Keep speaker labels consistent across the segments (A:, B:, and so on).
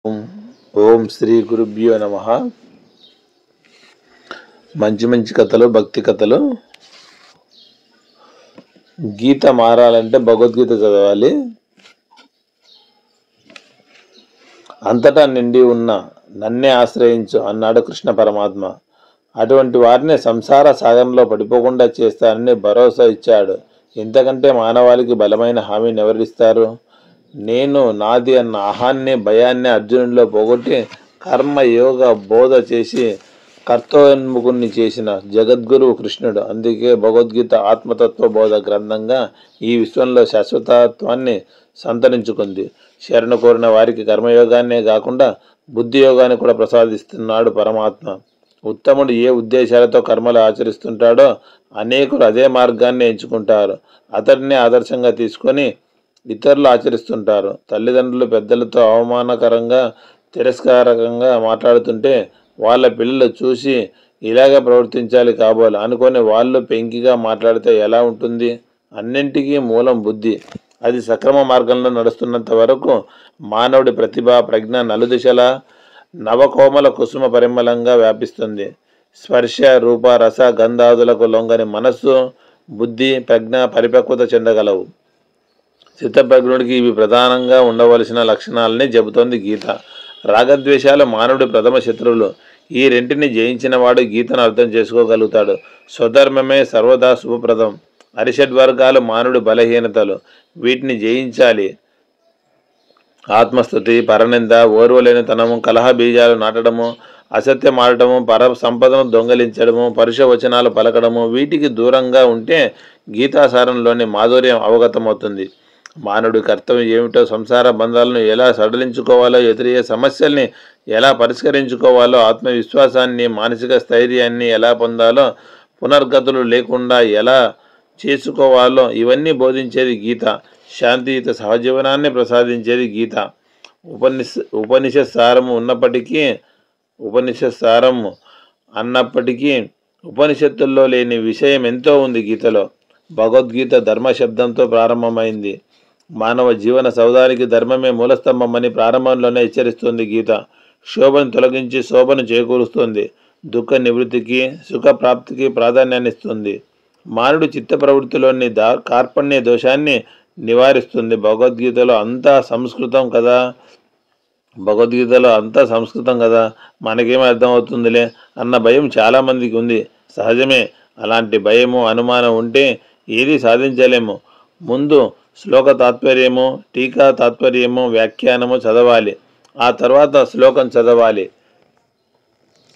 A: ఓం శ్రీ గురుభ్యో నమః. మంచి కథలు, భక్తి కథలు. గీత మారాలంటే భగవద్గీత చదవాలి. అంతటా నిండి ఉన్న నన్నే ఆశ్రయించు అన్నాడు కృష్ణ పరమాత్మ. అటువంటి వారిని సంసార సాగరంలో పడిపోకుండా చేస్తానని భరోసా ఇచ్చాడు. ఇంతకంటే మానవాళికి బలమైన హామీని ఎవరిస్తారు? నేను నాది అన్న అహాన్ని, భయాన్ని అర్జునుడిలో పోగొట్టి కర్మ యోగ బోధ చేసి కర్తోన్ముఖుణ్ణి చేసిన జగద్గురువు కృష్ణుడు. అందుకే భగవద్గీత ఆత్మతత్వ బోధ గ్రంథంగా ఈ విశ్వంలో శాశ్వతత్వాన్ని సంతరించుకుంది. శరణు కోరిన వారికి కర్మయోగాన్నే కాకుండా బుద్ధి యోగాన్ని కూడా ప్రసాదిస్తున్నాడు పరమాత్మ. ఉత్తముడు ఏ ఉద్దేశాలతో కర్మలు ఆచరిస్తుంటాడో అనేకులు అదే మార్గాన్ని ఎంచుకుంటారు. అతడిని ఆదర్శంగా తీసుకొని ఇతరులు ఆచరిస్తుంటారు. తల్లిదండ్రులు పెద్దలతో అవమానకరంగా, తిరస్కారకంగా మాట్లాడుతుంటే వాళ్ళ పిల్లలు చూసి ఇలాగే ప్రవర్తించాలి కాబోలు అనుకొని వాళ్ళు పెంకిగా మాట్లాడితే ఎలా ఉంటుంది? అన్నింటికీ మూలం బుద్ధి. అది సక్రమ మార్గంలో నడుస్తున్నంత వరకు మానవుడి ప్రతిభ, ప్రజ్ఞ నలుదిశల నవకోమల కుసుమ పరిమళంగా వ్యాపిస్తుంది. స్పర్శ, రూప, రస, గంధాదులకు లొంగని మనస్సు, బుద్ధి, ప్రజ్ఞ పరిపక్వత చెందగలవు. చిత్తప్రజ్ఞుడికి ఇవి ప్రధానంగా ఉండవలసిన లక్షణాలని చెబుతోంది గీత. రాగద్వేషాలు మానవుడి ప్రథమ శత్రువులు. ఈ రెంటిని జయించిన వాడు గీతను అర్థం చేసుకోగలుగుతాడు. స్వధర్మమే సర్వదా శుభప్రదం. అరిషడ్వర్గాలు మానవుడి బలహీనతలు. వీటిని జయించాలి. ఆత్మస్థుతి, పరనింద, ఓర్వలేనితనము, కలహ బీజాలు నాటడము, అసత్యం ఆడటము, పర సంపదను దొంగలించడము, పరుష వచనాలు పలకడము, వీటికి దూరంగా ఉంటే గీతాసారంలోని మాధుర్యం అవగతమవుతుంది. మానవుడి కర్తవ్యం ఏమిటో, సంసార బంధాలను ఎలా సడలించుకోవాలో, ఎదురయ్యే సమస్యల్ని ఎలా పరిష్కరించుకోవాలో, ఆత్మవిశ్వాసాన్ని, మానసిక స్థైర్యాన్ని ఎలా పొందాలో, పునర్గతులు లేకుండా ఎలా చేసుకోవాలో ఇవన్నీ బోధించేది గీత. శాంతియుత సహజీవనాన్ని ప్రసాదించేది గీత. ఉపనిషత్ సారము అన్నప్పటికీ ఉపనిషత్తుల్లో లేని విషయం ఎంతో ఉంది గీతలో. భగవద్గీత ధర్మ శబ్దంతో ప్రారంభమైంది. మానవ జీవన సౌధానికి ధర్మమే మూలస్తంభమని ప్రారంభంలోనే హెచ్చరిస్తుంది గీత. శోభను తొలగించి శోభను చేకూరుస్తుంది. దుఃఖ నివృత్తికి, సుఖ ప్రాప్తికి ప్రాధాన్యాన్ని ఇస్తుంది. మానవుడి చిత్త ప్రవృత్తిలోని కార్పణ్య దోషాన్ని నివారిస్తుంది. భగవద్గీతలో అంతా సంస్కృతం కదా, మనకేమీ అర్థమవుతుందిలే అన్న భయం చాలామందికి ఉంది. సహజమే. అలాంటి భయము, అనుమానం ఉంటే ఏది సాధించలేము. ముందు శ్లోక తాత్పర్యము, టీకా తాత్పర్యము, వ్యాఖ్యానము చదవాలి. ఆ తర్వాత శ్లోకం చదవాలి.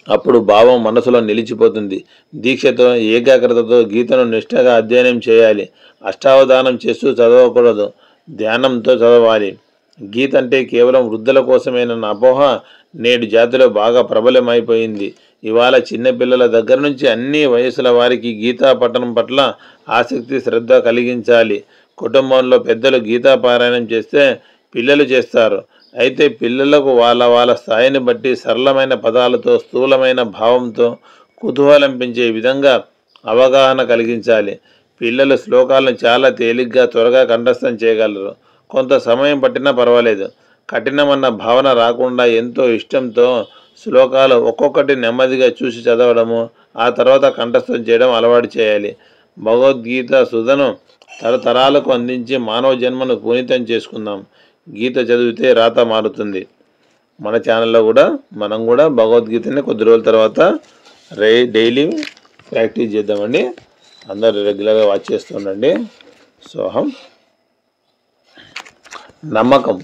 A: అప్పుడు భావం మనసులో నిలిచిపోతుంది. దీక్షతో, ఏకాగ్రతతో గీతను నిష్ఠగా అధ్యయనం చేయాలి. అష్టావధానం చేస్తూ చదవకూడదు. ధ్యానంతో చదవాలి. గీత అంటే కేవలం వృద్ధుల కోసమేనన్న అపోహ నేడు జాతిలో బాగా ప్రబలమైపోయింది. ఇవాళ చిన్నపిల్లల దగ్గర నుంచి అన్ని వయసుల వారికి గీతా పఠనం పట్ల ఆసక్తి, శ్రద్ధ కలిగించాలి. కుటుంబంలో పెద్దలు గీతా పారాయణం చేస్తే పిల్లలు చేస్తారు. అయితే పిల్లలకు వాళ్ళ స్థాయిని బట్టి సరళమైన పదాలతో, స్థూలమైన భావంతో కుతూహలం పెంచే విధంగా అవగాహన కలిగించాలి. పిల్లలు శ్లోకాలను చాలా తేలిగ్గా, త్వరగా కంఠస్థం చేయగలరు. కొంత సమయం పట్టినా పర్వాలేదు. కఠినమన్న భావన రాకుండా ఎంతో ఇష్టంతో శ్లోకాలు ఒక్కొక్కటి నెమ్మదిగా చూసి చదవడము, ఆ తర్వాత కంఠస్థం చేయడం అలవాటు చేయాలి. భగవద్గీత సుధను తరతరాలకు అందించి మానవ జన్మను పునీతం చేసుకుందాం. గీత చదివితే రాత మారుతుంది. మన ఛానల్లో కూడా మనం కూడా భగవద్గీతని కొద్ది రోజుల తర్వాత డైలీ ప్రాక్టీస్ చేద్దామండి. అందరూ రెగ్యులర్గా వాచ్ చేస్తుండండి. సోహం. నమ్మకం.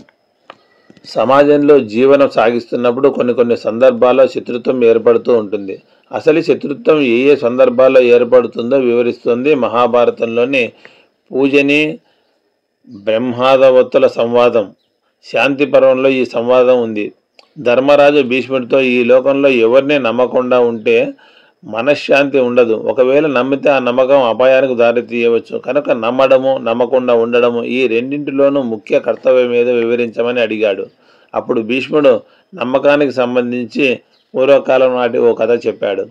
A: సమాజంలో జీవనం సాగిస్తున్నప్పుడు కొన్ని సందర్భాల్లో శత్రుత్వం ఏర్పడుతూ ఉంటుంది. అసలు శత్రుత్వం ఏ సందర్భాల్లో ఏర్పడుతుందో వివరిస్తుంది మహాభారతంలోని పూజని బ్రహ్మాదవత్తుల సంవాదం. శాంతి పర్వంలో ఈ సంవాదం ఉంది. ధర్మరాజు భీష్ముడితో, ఈ లోకంలో ఎవరిని నమ్మకుండా ఉంటే మనశ్శాంతి ఉండదు. ఒకవేళ నమ్మితే ఆ నమ్మకం అపాయానికి దారి తీయవచ్చు. కనుక నమ్మడము, నమ్మకుండా ఉండడము, ఈ రెండింటిలోనూ ముఖ్య కర్తవ్యం ఏదో వివరించమని అడిగాడు. అప్పుడు భీష్ముడు నమ్మకానికి సంబంధించి పూర్వకాలం నాటి ఓ కథ చెప్పాడు.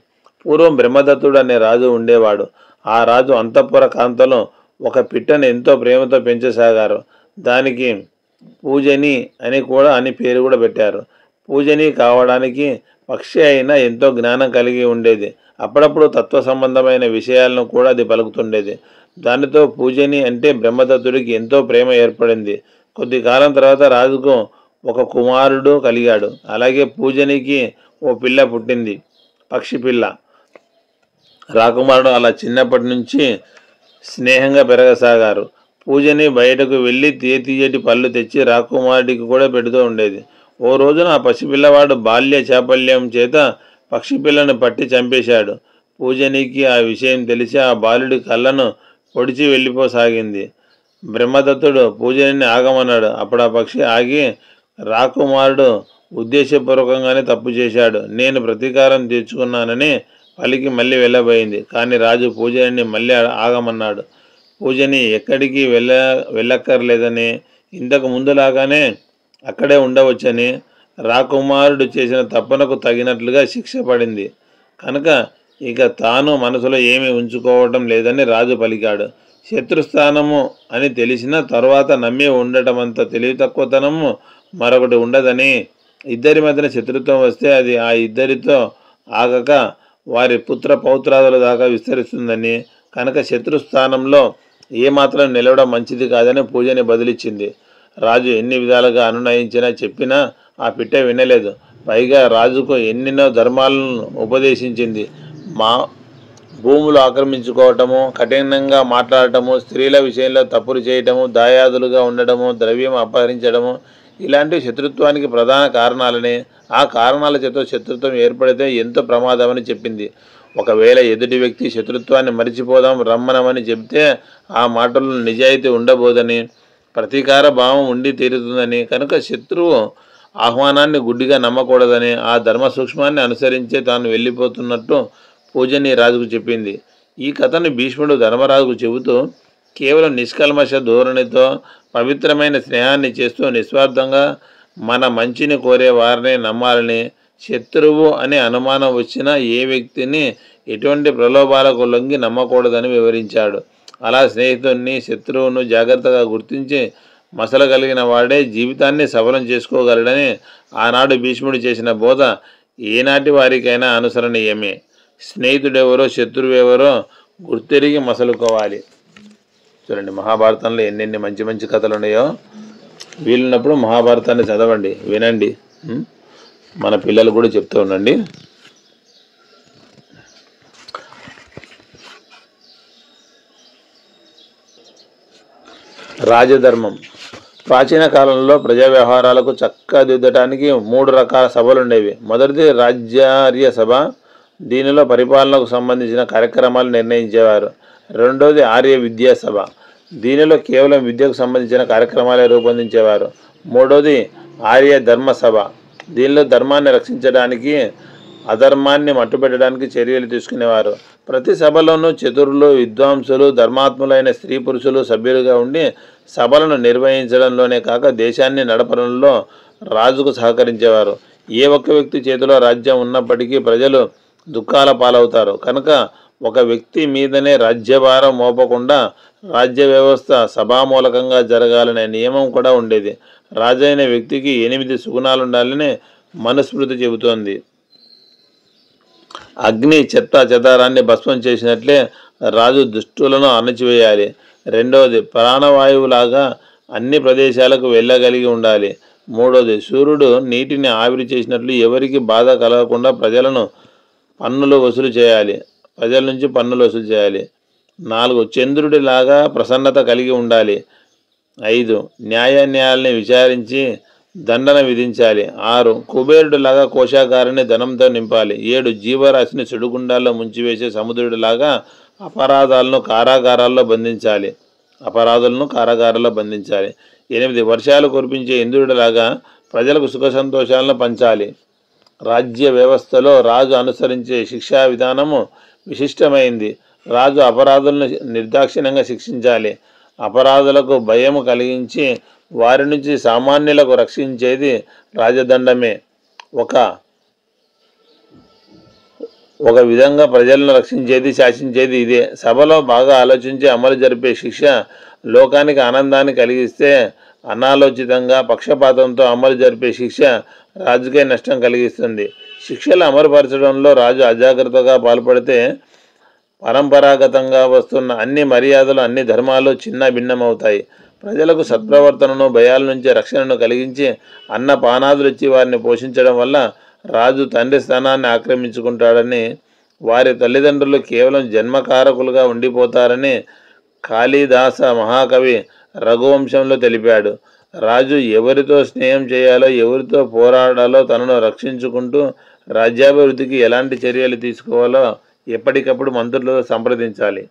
A: పూర్వం బ్రహ్మదత్తుడు అనే రాజు ఉండేవాడు. ఆ రాజు అంతఃపుర కాంతలో ఒక పిట్టను ఎంతో ప్రేమతో పెంచసాగారు. దానికి పూజని అని పేరు కూడా పెట్టారు. పూజని కావడానికి పక్షి అయినా ఎంతో జ్ఞానం కలిగి ఉండేది. అప్పుడప్పుడు తత్వ సంబంధమైన విషయాలను కూడా అది పలుకుతుండేది. దానితో పూజని అంటే బ్రహ్మదత్తుడికి ఎంతో ప్రేమ ఏర్పడింది. కొద్ది కాలం తర్వాత రాజుకు ఒక కుమారుడు కలిగాడు. అలాగే పూజనికి ఓ పిల్ల పుట్టింది, పక్షి పిల్ల. రాకుమారుడు అలా చిన్నప్పటి నుంచి స్నేహంగా పెరగసాగారు. పూజని బయటకు వెళ్ళి తీయటి పళ్ళు తెచ్చి రాకుమారుడికి కూడా పెడుతూ ఉండేది. ఓ రోజున ఆ పసిపిల్లవాడు బాల్య చాపల్యం చేత పక్షి పిల్లను పట్టి చంపేశాడు. పూజనికి ఆ విషయం తెలిసి ఆ బాలుడి కళ్ళను పొడిచి వెళ్ళిపోసాగింది. బ్రహ్మదత్తుడు పూజని ఆగమన్నాడు. అప్పుడు ఆ పక్షి ఆగి, రాకుమారుడు ఉద్దేశపూర్వకంగానే తప్పు చేశాడు, నేను ప్రతీకారం తీర్చుకున్నానని పలికి మళ్ళీ వెళ్ళబోయింది. కానీ రాజు పూజని మళ్ళీ ఆగమన్నాడు. పూజని ఎక్కడికి వెళ్ళక్కర్లేదని, ఇంతకు ముందులాగానే అక్కడే ఉండవచ్చని, రాకుమారుడు చేసిన తప్పునకు తగినట్లుగా శిక్ష పడింది కనుక ఇక తాను మనసులో ఏమీ ఉంచుకోవటం లేదని రాజు పలికాడు. శత్రుస్థానము అని తెలిసిన తర్వాత నమ్మి ఉండటమంత తెలివి తక్కువతనము మరొకటి ఉండదని, ఇద్దరి మధ్యన శత్రుత్వం వస్తే అది ఆ ఇద్దరితో ఆగక వారి పుత్ర పౌత్రాదుల దాకా విస్తరిస్తుందని, కనుక శత్రుస్థానంలో ఏమాత్రం నిలవడం మంచిది కాదని పూజని బదిలిచ్చింది. రాజు ఎన్ని విధాలుగా అనునయించినా చెప్పినా ఆ పిట్ట వినలేదు. పైగా రాజుకు ఎన్నెన్నో ధర్మాలను ఉపదేశించింది. భూములు ఆక్రమించుకోవటము, కఠినంగా మాట్లాడటము, స్త్రీల విషయంలో తప్పులు చేయటము, దాయాదులుగా ఉండటము, ద్రవ్యం అపహరించడము, ఇలాంటి శత్రుత్వానికి ప్రధాన కారణాలని, ఆ కారణాల చేత శత్రుత్వం ఏర్పడితే ఎంతో ప్రమాదమని చెప్పింది. ఒకవేళ ఎదుటి వ్యక్తి శత్రుత్వాన్ని మరిచిపోదాం రమ్మనమని చెబితే ఆ మాటల్లో నిజాయితీ ఉండబోదని, ప్రతీకార భావం ఉండి తీరుతుందని, కనుక శత్రువు ఆహ్వానాన్ని గుడ్డిగా నమ్మకూడదని, ఆ ధర్మ సూక్ష్మాన్ని అనుసరించే తాను వెళ్ళిపోతున్నట్టు పూజని రాజుకు చెప్పింది. ఈ కథను భీష్ముడు ధర్మరాజుకు చెబుతూ, కేవలం నిష్కల్మష ధోరణితో పవిత్రమైన స్నేహాన్ని చేస్తూ నిస్వార్థంగా మన మంచిని కోరే వారిని నమ్మాలని, శత్రువు అనే అనుమానం వచ్చినా ఏ వ్యక్తిని ఎటువంటి ప్రలోభాలకు లొంగి నమ్మకూడదని వివరించాడు. అలా స్నేహితుడిని, శత్రువును జాగ్రత్తగా గుర్తించి మసలగలిగిన వాడే జీవితాన్ని సఫలం చేసుకోగలడని ఆనాడు భీష్ముడు చేసిన బోధ ఏనాటి వారికైనా అనుసరణీయమే. స్నేహితుడెవరో శత్రువెవరో గుర్తెరిగి మసలుకోవాలి. చూడండి, మహాభారతంలో ఎన్నెన్ని మంచి మంచి కథలు ఉన్నాయో. వీలున్నప్పుడు మహాభారతాన్ని చదవండి, వినండి, మన పిల్లలు కూడా చెప్తూ ఉండండి. రాజధర్మం. ప్రాచీన కాలంలో ప్రజా వ్యవహారాలకు చక్కదిద్దటానికి 3 రకాల సభలు ఉండేవి. మొదటిది రాజ్యార్య సభ. దీనిలో పరిపాలనకు సంబంధించిన కార్యక్రమాలు నిర్ణయించేవారు. రెండోది ఆర్య విద్యా సభ. దీనిలో కేవలం విద్యకు సంబంధించిన కార్యక్రమాలే రూపొందించేవారు. మూడోది ఆర్య ధర్మ సభ. దీనిలో ధర్మాన్ని రక్షించడానికి, అధర్మాన్ని మట్టుపెట్టడానికి చర్యలు తీసుకునేవారు. ప్రతి సభలోనూ చతురులు, విద్వాంసులు, ధర్మాత్ములైన స్త్రీ పురుషులు సభ్యులుగా ఉండి సభలను నిర్వహించడంలోనే కాక దేశాన్ని నడపడంలో రాజుకు సహకరించేవారు. ఏ ఒక్క వ్యక్తి చేతిలో రాజ్యం ఉన్నప్పటికీ ప్రజలు దుఃఖాల పాలవుతారు కనుక ఒక వ్యక్తి మీదనే రాజ్యభారం మోపకుండా రాజ్య వ్యవస్థ సభామూలకంగా జరగాలనే నియమం కూడా ఉండేది. రాజైన వ్యక్తికి 8 సుగుణాలుండాలని మనుస్మృతి చెబుతోంది. అగ్ని చెత్త చెదారాన్ని భస్మం చేసినట్లే రాజు దుష్టులను అణచివేయాలి. రెండవది ప్రాణవాయువులాగా అన్ని ప్రదేశాలకు వెళ్ళగలిగి ఉండాలి. మూడవది సూర్యుడు నీటిని ఆవిరి చేసినట్లు ఎవరికి బాధ కలగకుండా ప్రజల నుంచి పన్నులు వసూలు చేయాలి. 4 చంద్రుడిలాగా ప్రసన్నత కలిగి ఉండాలి. 5 న్యాయాన్ని విచారించి దండన విధించాలి. 6 కుబేరుడిలాగా కోశాగారాన్ని ధనంతో నింపాలి. 7 జీవరాశిని సుడిగుండాల్లో ముంచివేసే సముద్రుడిలాగా అపరాధాలను కారాగారాల్లో బంధించాలి. 8 వర్షాలు కురిపించే ఇంద్రుడిలాగా ప్రజలకు సుఖ సంతోషాలను పంచాలి. రాజ్య వ్యవస్థలో రాజు అనుసరించే శిక్షా విధానము విశిష్టమైంది. రాజు అపరాధులను నిర్దాక్షిణ్యంగా శిక్షించాలి. అపరాధులకు భయము కలిగించి వారి నుంచి సామాన్యులకు రక్షించేది రాజదండమే. ఒక విధంగా ప్రజలను రక్షించేది, శాసించేది ఇదే. సభలో బాగా ఆలోచించి అమలు జరిపే శిక్ష లోకానికి ఆనందాన్ని కలిగిస్తే అనాలోచితంగా పక్షపాతంతో అమలు జరిపే శిక్ష రాజుకే నష్టం కలిగిస్తుంది. శిక్షలు అమలుపరచడంలో రాజు అజాగ్రత్తగా పాల్పడితే పరంపరాగతంగా వస్తున్న అన్ని మర్యాదలు, అన్ని ధర్మాలు చిన్న భిన్నమవుతాయి. ప్రజలకు సత్ప్రవర్తనను, భయాల నుంచి రక్షణను కలిగించి అన్న పానాదులు ఇచ్చి వారిని పోషించడం వల్ల రాజు తండ్రి స్థానాన్ని ఆక్రమించుకుంటాడని, వారి తల్లిదండ్రులు కేవలం జన్మకారకులుగా ఉండిపోతారని కాళిదాస మహాకవి రఘువంశంలో తెలిపాడు. రాజు ఎవరితో స్నేహం చేయాలో, ఎవరితో పోరాడాలో తనను రక్షించుకుంటూ రాజ్యాభివృద్ధికి ఎలాంటి చర్యలు తీసుకోవాలో ఎప్పటికప్పుడు మంత్రులతో సంప్రదించాలి.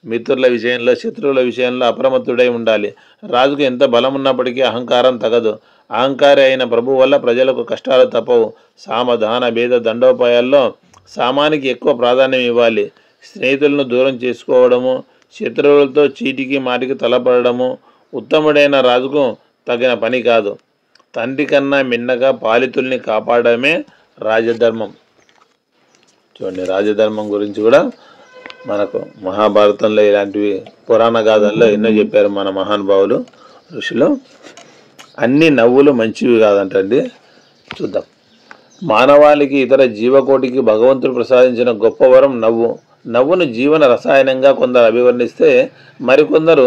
A: మిత్రుల విషయంలో, శత్రువుల విషయంలో అప్రమత్తుడై ఉండాలి. రాజుకు ఎంత బలం ఉన్నప్పటికీ అహంకారం తగదు. అహంకారి అయిన ప్రభు వల్ల ప్రజలకు కష్టాలు తప్పవు. సామధాన భేద దండోపాయాల్లో సామానికి ఎక్కువ ప్రాధాన్యం ఇవ్వాలి. స్నేహితులను దూరం చేసుకోవడము, శత్రువులతో చీటికి మాటికి తలపడము ఉత్తముడైన రాజుకు తగిన పని కాదు. తండ్రి కన్నా మిన్నగా పాలితుల్ని కాపాడమే రాజధర్మం. చూడండి, రాజధర్మం గురించి కూడా మనకు మహాభారతంలో ఇలాంటివి పురాణ గాథల్లో ఎన్నో చెప్పారు మన మహానుభావులు, ఋషులు. అన్ని నవ్వులు మంచివి కాదంటండి. చూద్దాం. మానవాళికి, ఇతర జీవకోటికి భగవంతుడు ప్రసాదించిన గొప్ప వరం నవ్వు. నవ్వును జీవన రసాయనంగా కొందరు అభివర్ణిస్తే మరికొందరు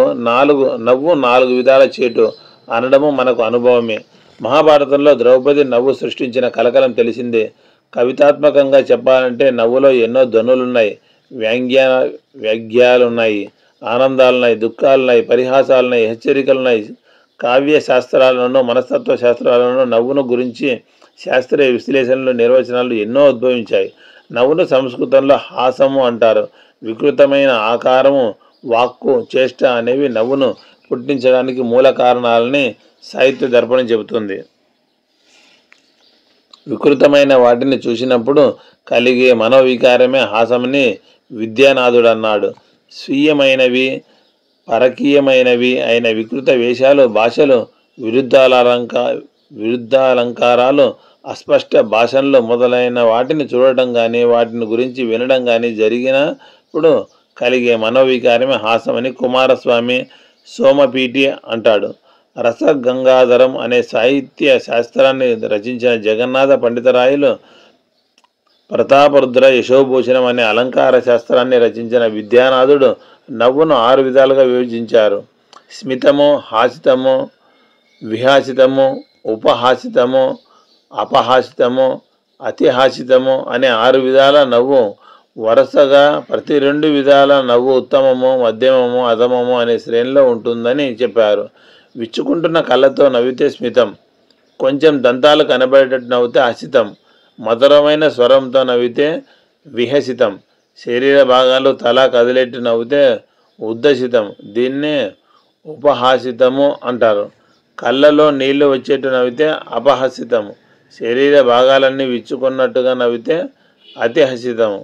A: నవ్వు నాలుగు విధాల చేటు అనడము మనకు అనుభవమే. మహాభారతంలో ద్రౌపది నవ్వు సృష్టించిన కలకలం తెలిసిందే. కవితాత్మకంగా చెప్పాలంటే నవ్వులో ఎన్నో ధ్వనులున్నాయి, వ్యంగ్యాలున్నాయి, ఆనందాలున్నాయి, దుఃఖాలున్నాయి, పరిహాసాలున్నాయి, హెచ్చరికలున్నాయి. కావ్య శాస్త్రాలను, మనస్తత్వ శాస్త్రాలను నవ్వును గురించి శాస్త్రీయ విశ్లేషణలు, నిర్వచనాలు ఎన్నో ఉద్భవించాయి. నవ్వును సంస్కృతంలో హాసము అంటారు. వికృతమైన ఆకారము, వాక్కు, చేష్ట అనేవి నవ్వును పుట్టించడానికి మూల కారణాలని సాహిత్య దర్పణం చెబుతుంది. వికృతమైన వాటిని చూసినప్పుడు కలిగే మనోవికారమే హాసమని విద్యానాథుడు అన్నాడు. స్వీయమైనవి, పరకీయమైనవి అయిన వికృత వేషాలు, భాషలు, విరుద్ధాలంకారాలు, అస్పష్ట భాషలు మొదలైన వాటిని చూడటం కానీ, వాటిని గురించి వినడం కానీ జరిగినప్పుడు కలిగే మనోవికారమే హాసమని కుమారస్వామి సోమపీటి అంటాడు. రసగంగాధరం అనే సాహిత్య శాస్త్రాన్ని రచించిన జగన్నాథ పండితరాయలు ప్రతాపరుద్ర యశోభూషణం అనే అలంకార శాస్త్రాన్ని రచించిన విద్యానాథుడు నవ్వును 6 విధాలుగా విభజించారు. స్మితము, హాసితము, విహాసితము, ఉపహాసితము, అపహాసితము, అతిహాసితము అనే 6 విధాల నవ్వు. వరుసగా ప్రతి 2 విధాల నవ్వు ఉత్తమము, మధ్యమము, అధమము అనే శ్రేణిలో ఉంటుందని చెప్పారు. విచ్చుకుంటున్న కళ్ళతో నవ్వితే స్మితం, కొంచెం దంతాలు కనబడేటట్టు నవ్వితే హసితం, మధురమైన స్వరంతో నవ్వితే విహసితం, శరీర భాగాలు తల కదిలేట్టు నవ్వితే ఉద్దసితం, దీన్నే ఉపహాసితము అంటారు. కళ్ళలో నీళ్లు వచ్చేట్టు నవ్వితే అపహసితము, శరీర భాగాలన్నీ విచ్చుకున్నట్టుగా నవ్వితే అతిహసితము.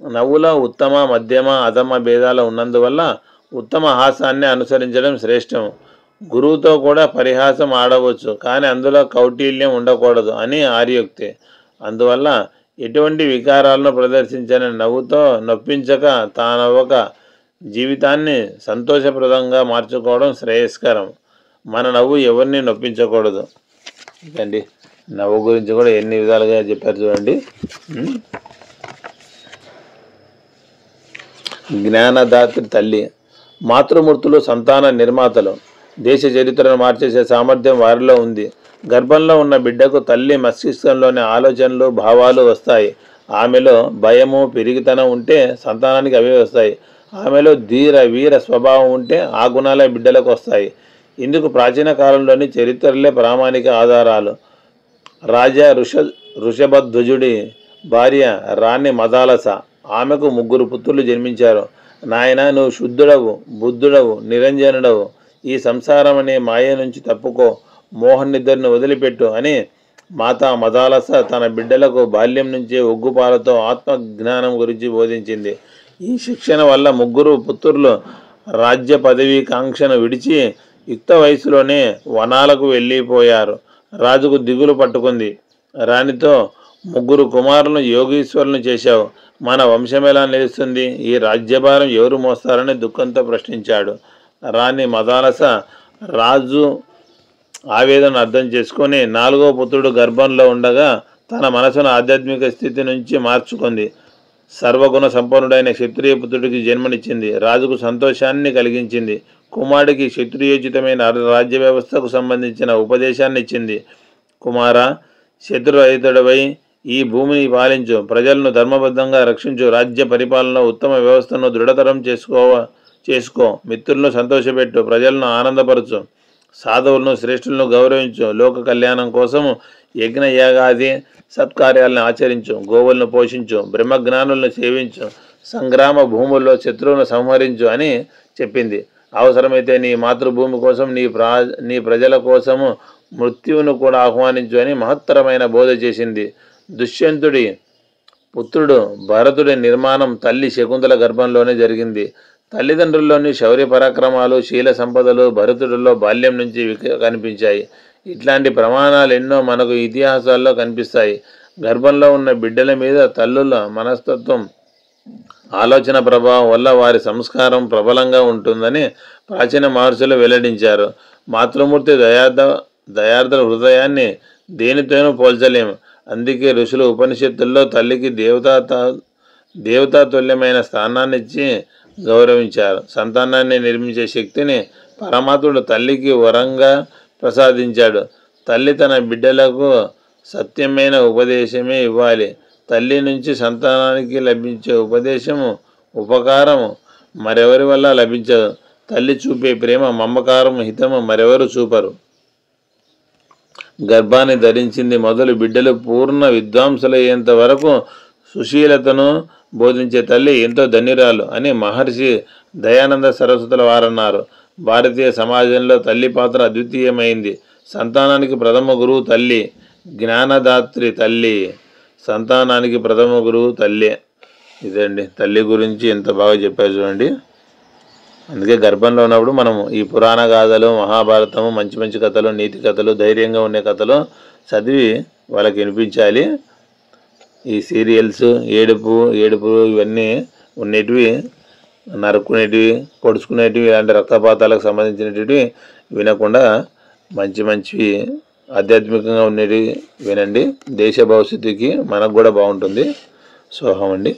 A: నవ్వులో ఉత్తమ, మధ్యమ, అధమ భేదాలు ఉన్నందువల్ల ఉత్తమ హాసాన్ని అనుసరించడం శ్రేష్టం. గురువుతో కూడా పరిహాసం ఆడవచ్చు, కానీ అందులో కౌటిల్యం ఉండకూడదు అని ఆర్యోక్తి. అందువల్ల ఎటువంటి వికారాలను ప్రదర్శించని నవ్వుతో నొప్పించక తానొక జీవితాన్ని సంతోషప్రదంగా మార్చుకోవడం శ్రేయస్కరం. మన నవ్వు ఎవరిని నొప్పించకూడదు. ఇదండి, నవ్వు గురించి కూడా ఎన్ని విధాలుగా చెప్పారు చూడండి. జ్ఞానదాత్రి తల్లి. మాతృమూర్తులు సంతాన నిర్మాతలు. దేశ చరిత్రను మార్చేసే సామర్థ్యం వారిలో ఉంది. గర్భంలో ఉన్న బిడ్డకు తల్లి మస్తిష్కంలోని ఆలోచనలు, భావాలు వస్తాయి. ఆమెలో భయము, పెరిగితనం ఉంటే సంతానానికి అవే వస్తాయి. ఆమెలో ధీర, వీర స్వభావం ఉంటే ఆ గుణాలే బిడ్డలకు వస్తాయి. ఇందుకు ప్రాచీన కాలంలోని చరిత్రలే ప్రామాణిక ఆధారాలు. రాజా ఋషభధ్వజుడి భార్య రాణి మదాలస. ఆమెకు 3 పుత్రులు జన్మించారు. నాయన, నువ్వు శుద్ధుడవు, బుద్ధుడవు, నిరంజనుడవు. ఈ సంసారం అనే మాయ నుంచి తప్పుకో, మోహన్నిద్దరిని వదిలిపెట్టు అని మాతా మదాలస తన బిడ్డలకు బాల్యం నుంచే ఒగ్గుపాలతో ఆత్మజ్ఞానం గురించి బోధించింది. ఈ శిక్షణ వల్ల 3 పుత్రులు రాజ్య పదవీ కాంక్షను విడిచి యుక్త వయసులోనే వనాలకు వెళ్ళిపోయారు. రాజుకు దిగులు పట్టుకుంది. రాణితో 3 కుమారులను యోగీశ్వరులను చేశావు, మన వంశం ఎలా నిలుస్తుంది? ఈ రాజ్యభారం ఎవరు మోస్తారని దుఃఖంతో ప్రశ్నించాడు. రాణి మదాలస రాజు ఆవేదన అర్థం చేసుకొని 4వ పుత్రుడు గర్భంలో ఉండగా తన మనసును ఆధ్యాత్మిక స్థితి నుంచి మార్చుకుంది. సర్వగుణ సంపన్నుడైన క్షత్రియ పుత్రుడికి జన్మనిచ్చింది. రాజుకు సంతోషాన్ని కలిగించింది. కుమారుడికి క్షత్రియోచితమైన రాజ్య వ్యవస్థకు సంబంధించిన ఉపదేశాన్ని ఇచ్చింది. కుమార, శత్రురహితుడవై ఈ భూమిని పాలించు, ప్రజలను ధర్మబద్ధంగా రక్షించు, రాజ్య పరిపాలనలో ఉత్తమ వ్యవస్థను దృఢతరం చేసుకో, మిత్రులను సంతోషపెట్టు, ప్రజలను ఆనందపరచు, సాధువులను శ్రేష్ఠులను గౌరవించు, లోక కళ్యాణం కోసము యజ్ఞ యాగాది సత్కార్యాలను ఆచరించు, గోవులను పోషించు, బ్రహ్మజ్ఞానులను సేవించు, సంగ్రామ భూముల్లో శత్రువులను సంహరించు అని చెప్పింది. అవసరమైతే నీ మాతృభూమి కోసం, నీ ప్రజల కోసము మృత్యువును కూడా ఆహ్వానించు అని మహత్తరమైన బోధ చేసింది. దుష్యంతుడి పుత్రుడు భరతుడి నిర్మాణం తల్లి శకుంతల గర్భంలోనే జరిగింది. తల్లిదండ్రుల్లోని శౌర్య పరాక్రమాలు, శీల సంపదలు భరతుడిలో బాల్యం నుంచి కనిపించాయి. ఇట్లాంటి ప్రమాణాలు ఎన్నో మనకు ఇతిహాసాల్లో కనిపిస్తాయి. గర్భంలో ఉన్న బిడ్డల మీద తల్లుల మనస్తత్వం, ఆలోచన ప్రభావం వల్ల వారి సంస్కారం ప్రబలంగా ఉంటుందని ప్రాచీన మహర్షులు వెల్లడించారు. మాతృమూర్తి దయార్ద్ర హృదయాన్ని దేనితోనూ పోల్చలేము. అందుకే ఋషులు ఉపనిషత్తుల్లో తల్లికి దేవతాతుల్యమైన స్థానాన్నిచ్చి గౌరవించారు. సంతానాన్ని నిర్మించే శక్తిని పరమాత్ముడు తల్లికి వరంగా ప్రసాదించాడు. తల్లి తన బిడ్డలకు సత్యమైన ఉపదేశమే ఇవ్వాలి. తల్లి నుంచి సంతానానికి లభించే ఉపదేశము, ఉపకారము మరెవరి వల్ల లభించదు. తల్లి చూపే ప్రేమ, మమకారం, హితము మరెవరు చూపరు. గర్భాన్ని ధరించింది మొదలు బిడ్డలు పూర్ణ విద్వాంసులయ్యేంత వరకు సుశీలతను బోధించే తల్లి ఎంతో ధన్యురాలు అని మహర్షి దయానంద సరస్వతుల వారన్నారు. భారతీయ సమాజంలో తల్లి పాత్ర అద్వితీయమైంది. సంతానానికి ప్రథమ గురువు తల్లి, జ్ఞానదాత్రి తల్లి. సంతానానికి ప్రథమ గురువు తల్లి. ఇదండి తల్లి గురించి ఎంత బాగా చెప్పారు చూడండి. అందుకే గర్భంలో ఉన్నప్పుడు మనము ఈ పురాణ గాథలు, మహాభారతము, మంచి మంచి కథలు, నీతి కథలు, ధైర్యంగా ఉండే కథలు చదివి వాళ్ళకి వినిపించాలి. ఈ సీరియల్స్ ఏడుపు ఇవన్నీ ఉండేటివి, నరుక్కునేటివి, పొడుచుకునేటివి, ఇలాంటి రక్తపాతాలకు సంబంధించినవి వినకుండా మంచి ఆధ్యాత్మికంగా ఉండేవి వినండి. దేశ భవిష్యత్తుకి మనకు కూడా బాగుంటుంది. సోహం అండి.